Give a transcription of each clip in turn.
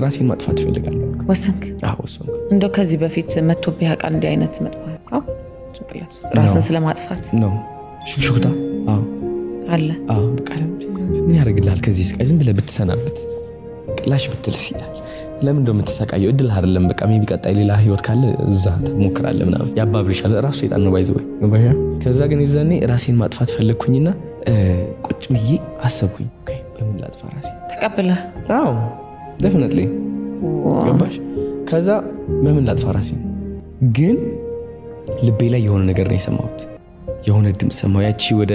ራሴን ማጥፋት ፈልጋለሁ ወሰንክ ወሰንኩ እንደው ከዚህ በፊት መጥቶብህ ያውቃል እንዲህ አይነት መጥፎ ሐሳብ ጭንቅላት ውስጥ ራስን ስለማጥፋት ነው ሹክሹክታ አለ በቃ ምን ያደርግልሃል ከዚህ ስቃይ ዝም ብለህ ብትሰናበት ቅላሽ ብትልስ ይላል ለምን እንደምትሰቃየው እድል አይደለም በቃ ሜቢ ቀጣይ ሌላ ህይወት ካለ እዛ ተሞክራለህ ምናምን ያባብልሻል ራሱ ሰይጣን ነው ባይዘው ከዛ ግን ይዘኔ ራሴን ማጥፋት ፈለኩኝና ቁጭ ብዬ አሰብኩኝ ኦኬ በምን ላጥፋ ራሴን ተቀበለ definitely ገባሽ ከዛ በምን ላጥፋ ራሴን ግን ልቤ ላይ የሆነ ነገር ነው የሰማሁት የሆነ ድምጽ ሰማሁ ያቺ ወደ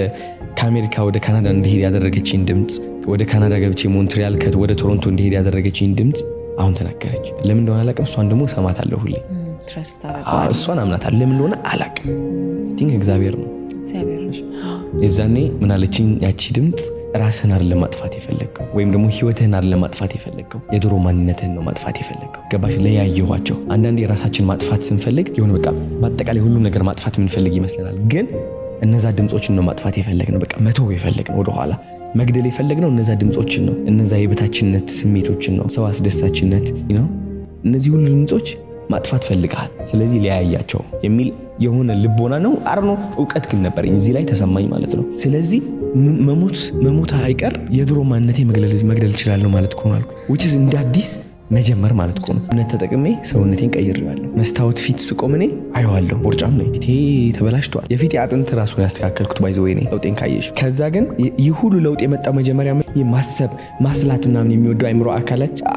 ከአሜሪካ ወደ ካናዳ እንድሄድ ያደረገችኝ ድምጽ ወደ ካናዳ ገብቼ ሞንትሪያል ወደ ቶሮንቶ እንድሄድ ያደረገችኝ ድምጽ አሁን ተናገረች ለምን እንደሆነ አላውቅም እሷን ደግሞ ሰማታለሁ ሁሌ ትረስት አደረጋለሁ እሷን አምናታለሁ ለምን እንደሆነ አላውቅም ቲንክ እግዚአብሔር ነው የዛኔ ምን አለችኝ ያቺ ድምጽ ራስህን አይደለም ማጥፋት የፈለግከው ወይም ደግሞ ህይወትህን አይደለም ማጥፋት የፈለግከው የድሮ ማንነትህን ነው ማጥፋት የፈለግከው ገባሽ ለያየኋቸው አንዳንዴ ራሳችን ማጥፋት ስንፈልግ የሆነ በቃ በአጠቃላይ ሁሉ ነገር ማጥፋት የምንፈልግ ይመስለናል ግን እነዛ ድምጾችን ነው ማጥፋት የፈለግነው በቃ መተው የፈለግነው ወደ ኋላ መግደል የፈለግነው እነዛ ድምጾችን ነው እነዛ የበታችነት ስሜቶችን ነው ሰው አስደሳችነት ነው እነዚህ ሁሉ ድምጾች ማጥፋት ፈልጋል ስለዚህ ለያያቸው የሚል የሆነ ልቦና ነው አርኖ ዕውቀት ግን ነበርኝ እዚህ ላይ ተሰማኝ ማለት ነው ስለዚህ መሞት አይቀር የድሮ ማንነቴ መግደል ይችላል ማለት ነው which is እንደ አዲስ መጀመር ማለት ነው እነት ተጠቅሜ ሰውነቴን ቀይሬዋለሁ መስታወት ፊት ስቆም እኔ አየዋለሁ ቦርጫም ነኝ ፊቴ ተበላሽቷል የፊቴ አጥንት ራሱን ያስተካከልኩት ባይዘው እኔ ለውጤን ካየሽ ከዛ ግን ይህ ሁሉ ለውጥ የመጣው መጀመሪያ ማሰብ ማስላትና ምን የሚወደው አይምሮ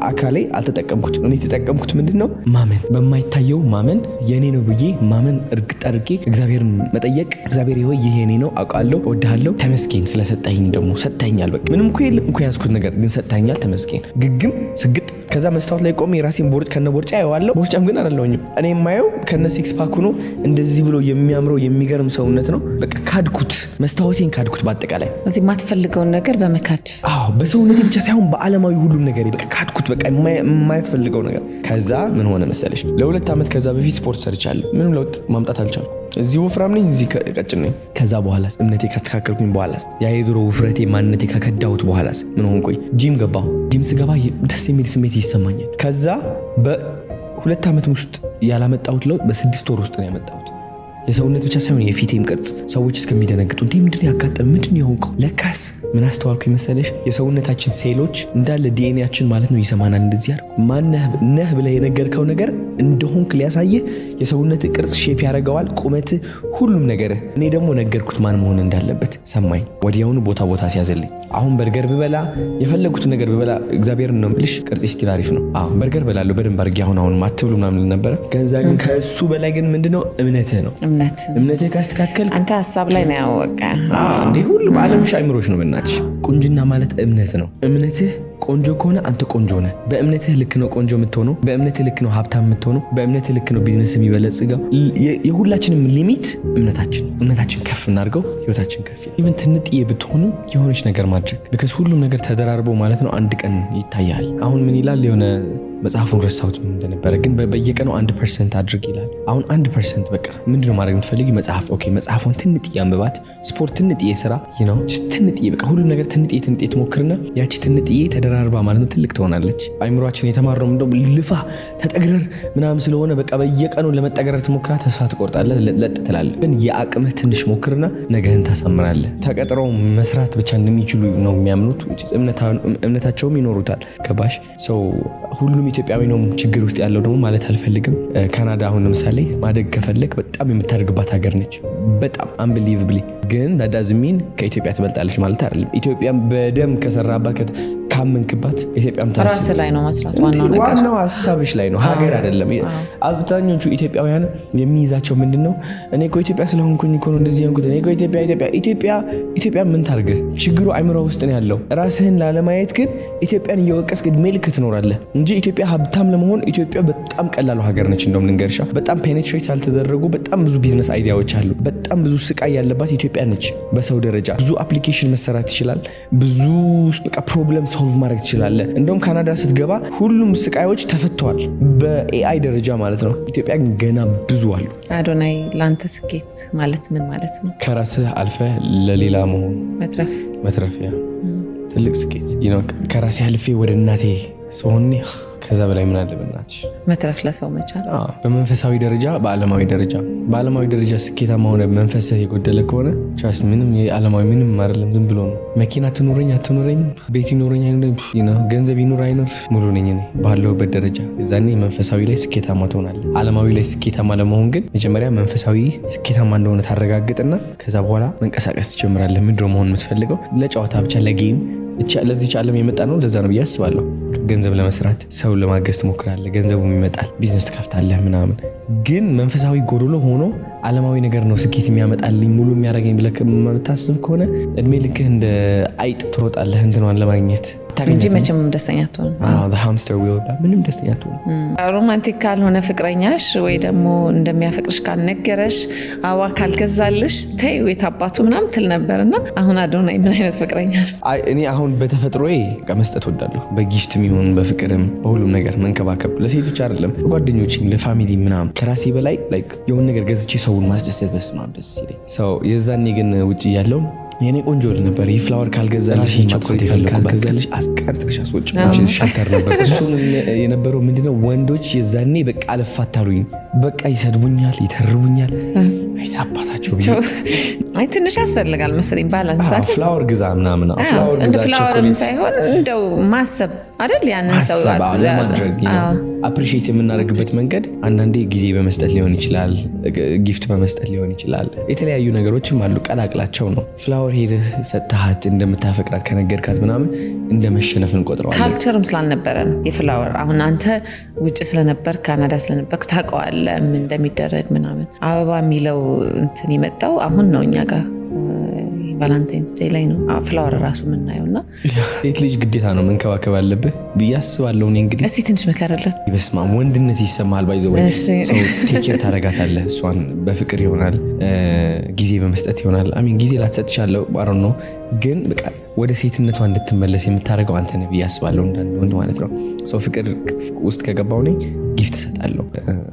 አካሌ አልተጠቀምኩት እኔ ተጠቀምኩት ምንድነው ማመን በማይታየው ማመን የኔ ነው ብዬ ማመን እርግጥ አድርጌ እግዚአብሔርን መጠየቅ እግዚአብሔር ይሄ የኔ ነው አውቃለሁ ወድሃለሁ ተመስገን ስለሰጠኝ ደግሞ ሰጠኛል በቃ ምንም እኮ የለም እኮ ያስኩት ነገር ግን ሰጠኛል ተመስገን ግግም ስግጥ ከዛ መስታወት ላይ ቆሜ ራሴን ቦርጭ ከነቦርጫ ያየዋለሁ ቦርጫም ግን አይደለሁኝም እኔ የማየው ከነ ሲክስ ፓክ ሆኖ እንደዚህ ብሎ የሚያምረው የሚገርም ሰውነት ነው በቃ ካድኩት መስታወቴን ካድኩት በአጠቃላይ እዚህ ማትፈልገውን ነገር በመካድ በሰውነቴ ብቻ ሳይሆን በዓለማዊ ሁሉም ነገር በቃ ካድኩት በቃ የማይፈልገው ነገር ከዛ ምን ሆነ መሰለሽ ለ2 ዓመት ከዛ በፊት ስፖርት ሰርቻለሁ ምንም ለውጥ ማምጣት አልቻልኩም እዚህ ወፍራም ነኝ እዚህ ቀጭን ነኝ ከዛ በኋላስ እምነቴ ካስተካከልኩኝ በኋላስ ያ የድሮ ውፍረቴ ማንነቴ ከከዳሁት በኋላስ ምን ሆንኩኝ ጂም ገባሁ ጂም ስገባ ደስ የሚል ስሜት ይሰማኛል ከዛ በ2 ዓመት ውስጥ ያላመጣሁት ለውጥ በ6 ወር ውስጥ ነው ያመጣሁት የሰውነት ብቻ ሳይሆን የፊቴም ቅርጽ ሰዎች እስከሚደነግጡ እንዴ ምንድነው ያጋጠመ ምንድነው የሆንከው ለካስ ምን አስተዋልኩ ይመስልሽ የሰውነታችን ሴሎች እንዳለ ዲኤንኤያችን ማለት ነው ይሰማናል እንደዚህ አይደል ማነህ ብለህ የነገርከው ነገር እንደሆንክ ሊያሳየህ የሰውነት ቅርጽ ሼፕ ያደርገዋል ቁመት ሁሉም ነገር እኔ ደግሞ ነገርኩት ማን መሆን እንዳለበት ሰማኝ ወዲያውኑ ቦታ ሲያዘልኝ አሁን በርገር ብበላ የፈለጉት ነገር ብበላ እግዚአብሔር ነው ልሽ ቅርጽ ስቲል አሪፍ ነው በርገር በላለሁ በደንብ አድርጌ አሁን ማትብሉ ምናምን ነበር ገንዛ ግን ከሱ በላይ ግን ምንድነው እምነትህ ነው እምነትህ ካስተካከል አንተ ሐሳብ ላይ ነው ያወቀ እንዴ ሁሉ ዓለምሽ አይምሮሽ ነው በእናትሽ ቁንጅና ማለት እምነት ነው እምነትህ ቆንጆ ከሆነ አንተ ቆንጆ ነህ በእምነትህ ልክ ነው ቆንጆ የምትሆነው በእምነትህ ልክ ነው ሀብታም የምትሆነው በእምነትህ ልክ ነው ቢዝነስ የሚበለጽገው የሁላችንም ሊሚት እምነታችን ከፍ እናድርገው ህይወታችን ከፍ ኢቭን ትንጥዬ ብትሆኑ የሆነች ነገር ማድረግ because ሁሉም ነገር ተደራርቦ ማለት ነው አንድ ቀን ይታያል አሁን ምን ይላል የሆነ መጽሐፉን ረሳሁት ምን እንደነበረ ግን በየቀኑ 1% አድርግ ይላል አሁን 1% በቃ ምንድነው ማድረግ የምትፈልጊ መጽሐፍ ኦኬ መጽሐፉን ትንጥዬ አንብባት ስፖርት ትንጥዬ ስራ just ትንጥዬ በቃ ሁሉ ነገር ትንጥዬ ትሞክርና ያቺ ትንጥዬ ተደራርባ ማለት ነው ትልቅ ትሆናለች አይምሮአችን የተማረው እንደው ልፋ ተጠግረር ምናምን ስለሆነ በቃ በየቀኑ ለመጠገረር ትሞክራ ተስፋ ትቆርጣለህ ለጥ ትላለህ ግን የአቅምህ ትንሽ ሞክርና ነገህን ታሳምራለህ ተቀጥረው መስራት ብቻ እንደሚችሉ ነው የሚያምኑት እምነታቸውም ይኖሩታል ገባሽ ሰው ሁሉም ኢትዮጵያዊ ነው ችግር ውስጥ ያለው ደግሞ ማለት አልፈልግም ካናዳ አሁን ለምሳሌ ማደግ ከፈለክ በጣም የምታድግባት ሀገር ነች በጣም unbelievably ግን that doesn't mean ከኢትዮጵያ ትበልጣለች ማለት አይደለም ኢትዮጵያ በደም ከሰራባት ካመንክባት ኢትዮጵያም ራስ ላይ ነው መስራት ዋናው ሐሳብሽ ላይ ነው ሀገር አይደለም አብዛኞቹ ኢትዮጵያውያን የሚይዛቸው ምንድነው እኔ እኮ ኢትዮጵያ ስለሆንኩኝ እኮ ነው እንደዚህ ያንኩት እኔ እኮ ኢትዮጵያ ምን ታርገ ችግሩ አይምሮ ውስጥ ነው ያለው ራስህን ላለማየት ግን ኢትዮጵያን እየወቀስክ መልክ ትኖራለህ እንጂ ኢትዮጵያ ሀብታም ለመሆን ኢትዮጵያ በጣም ቀላሉ ሀገር ነች እንደውም ልንገርሻ በጣም ፔኔትሬት ያልተደረጉ በጣም ብዙ ቢዝነስ አይዲያዎች አሉ በጣም ብዙ ስቃይ ያለባት ኢትዮጵያ ነች በሰው ደረጃ ብዙ አፕሊኬሽን መሰራት ይችላል ብዙ በቃ ፕሮብለም ሶልቭ ማድረግ ትችላለህ እንደውም ካናዳ ስትገባ ሁሉም ስቃዮች ተፈተዋል በኤአይ ደረጃ ማለት ነው ኢትዮጵያ ግን ገና ብዙ አሉ አዶናይ ላንተ ስኬት ማለት ምን ማለት ነው ከራስህ አልፈ ለሌላ መሆን መትረፍ ያ ትልቅ ስኬት ከራሴ አልፌ ወደ እናቴ ሶኒ ከዛ በላይ ምን አለ በእናትሽ መትረፍ ለሰው መቻል። በመንፈሳዊ ደረጃ በዓለማዊ ደረጃ ስኬታማ ሆነ መንፈስህ የጎደለ ከሆነ ቻስ ምንም የዓለማዊ ምንም አይደለም። ዝም ብሎ ነው። መኪና አትኑረኝ ቤት ይኑረኝ ገንዘብ ይኑር አይኑር ሙሉ ነኝ እኔ ባለሁበት ደረጃ። የዛኔ መንፈሳዊ ላይ ስኬታማ ትሆናለህ። ዓለማዊ ላይ ስኬታማ ለመሆን ግን መጀመሪያ መንፈሳዊ ስኬታማ እንደሆነ ታረጋግጥና ከዛ በኋላ መንቀሳቀስ ትጀምራለህ። ምንድን ነው መሆን የምትፈልገው? ለጨዋታ ብቻ ለጌም ለዚህ ዓለም የመጣ ነው። ለዛ ነው ብዬ አስባለሁ። ገንዘብ ለመስራት ሰው ለማገዝ ትሞክራለህ፣ ገንዘቡም ይመጣል፣ ቢዝነስ ትከፍታለህ ምናምን። ግን መንፈሳዊ ጎዶሎ ሆኖ ዓለማዊ ነገር ነው ስኬት የሚያመጣልኝ ሙሉ የሚያደርገኝ ብለህ የምታስብ ከሆነ እድሜ ልክህ እንደ አይጥ ትሮጣለህ እንትኗን ለማግኘት እንጂ መቼም ደስተኛ አትሆንም። ሃምስተር ዊል ምንም ደስተኛ አትሆንም። ሮማንቲክ ካልሆነ ፍቅረኛሽ ወይ ደግሞ እንደሚያፈቅርሽ ካልነገረሽ አዋ ካልገዛልሽ ተይው የታባቱ ምናምን ትል ነበርና አሁን አዶናይ ምን አይነት ፍቅረኛ ነው? እኔ አሁን በተፈጥሮዬ መስጠት ወዳለሁ። በጊፍትም ይሁን በፍቅርም በሁሉም ነገር መንከባከብ፣ ለሴቶች አይደለም ለጓደኞችም ለፋሚሊ ምናምን ከራሴ በላይ የሆነ ነገር ገዝቼ ሰውን ማስደሰት በስመ አብ ደስ ይለኝ። የዛኔ ግን ውጭ ያለው የኔ ቆንጆ ነበር። ፍላወር ካልገዛልሽ ቸኮሌት ካልገዛልሽ አስቀንጥልሽ አስወጭ ሻልተር ነበር። እሱ የነበረው ምንድነው ወንዶች የዛኔ በቃ አልፋታሉኝ፣ በቃ ይሰድቡኛል፣ ይተርቡኛል። አይታባታቸው አይ ትንሽ ያስፈልጋል መሰለኝ ባላንስ አይደል? ፍላወር ግዛ ምናምን ፍላወርም ሳይሆን እንደው ማሰብ አይደል? ያንን ሰው ለማድረግ አፕሪሺየት የምናደርግበት መንገድ አንዳንዴ ጊዜ በመስጠት ሊሆን ይችላል፣ ጊፍት በመስጠት ሊሆን ይችላል። የተለያዩ ነገሮችም አሉ። ቀላቅላቸው ነው። ፍላወር ሄደህ ሰጥተሃት እንደምታፈቅራት ከነገርካት ምናምን እንደመሸነፍ እንቆጥረዋለን። ካልቸርም ስላልነበረ ነው የፍላወር። አሁን አንተ ውጭ ስለነበር ካናዳ ስለነበር ታውቀዋለህ ምን እንደሚደረግ ምናምን። አበባ የሚለው እንትን የመጣው አሁን ነው እኛ ጋር ቫላንታይንስ ዴይ ላይ ነው ፍላወር ራሱ የምናየው። እና ሴት ልጅ ግዴታ ነው መንከባከብ አለብህ ብዬ አስባለሁ። እኔ እንግዲህ እስቲ ትንሽ መከረልን። በስማም ወንድነት ይሰማሃል። ባይዘው ቴክ ኬር ታደርጋታለህ። እሷን በፍቅር ይሆናል፣ ጊዜ በመስጠት ይሆናል። አሚን ጊዜ ላትሰጥሻለሁ ባሮ ነው ግን በቃ ወደ ሴትነቷ እንድትመለስ የምታደርገው አንተ ነህ ብዬ አስባለሁ። እንዳንድ ወንድ ማለት ነው። ፍቅር ውስጥ ከገባው እኔ ጊፍት እሰጣለሁ፣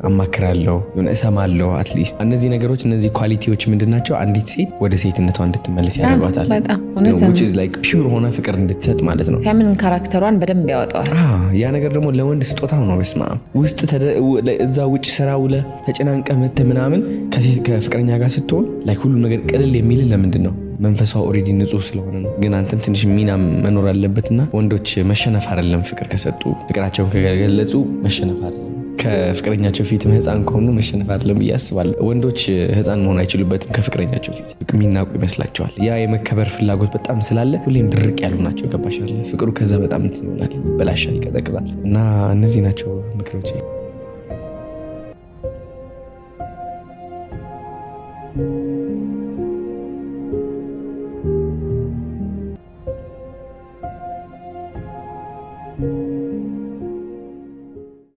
አማክራለሁ፣ እሰማለሁ። አትሊስት እነዚህ ነገሮች እነዚህ ኳሊቲዎች ምንድናቸው? አንዲት ሴት ወደ ሴትነቷ እንድትመለስ ያደርጓታል። which is like pure ሆነ ፍቅር እንድትሰጥ ማለት ነው። ከምን ካራክተሯን በደንብ ያወጣዋል። ያ ነገር ደግሞ ለወንድ ስጦታው ነው። በስማ ውስጥ እዛ ውጭ ስራ ውለህ ተጨናንቀህ መተህ ምናምን ከፍቅረኛ ጋር ስትሆን ላይ ሁሉም ነገር ቅልል የሚል ለምንድን ነው? መንፈሷ ኦሬዲ ንጹህ ስለሆነ ነው። ግን አንተም ትንሽ ሚና መኖር አለበትና ወንዶች መሸነፍ አይደለም ፍቅር ከሰጡ ፍቅራቸውን ከገለጹ መሸነፍ አይደለም። ከፍቅረኛቸው ፊት ህፃን ከሆኑ መሸነፍ አይደለም ብዬ አስባለሁ። ወንዶች ህፃን መሆን አይችሉበትም። ከፍቅረኛቸው ፊት የሚናቁ ይመስላቸዋል። ያ የመከበር ፍላጎት በጣም ስላለ ሁሌም ድርቅ ያሉ ናቸው። ገባሻል? ፍቅሩ ከዛ በጣም ይሆናል፣ በላሻል፣ ይቀዘቅዛል። እና እነዚህ ናቸው ምክሮች። you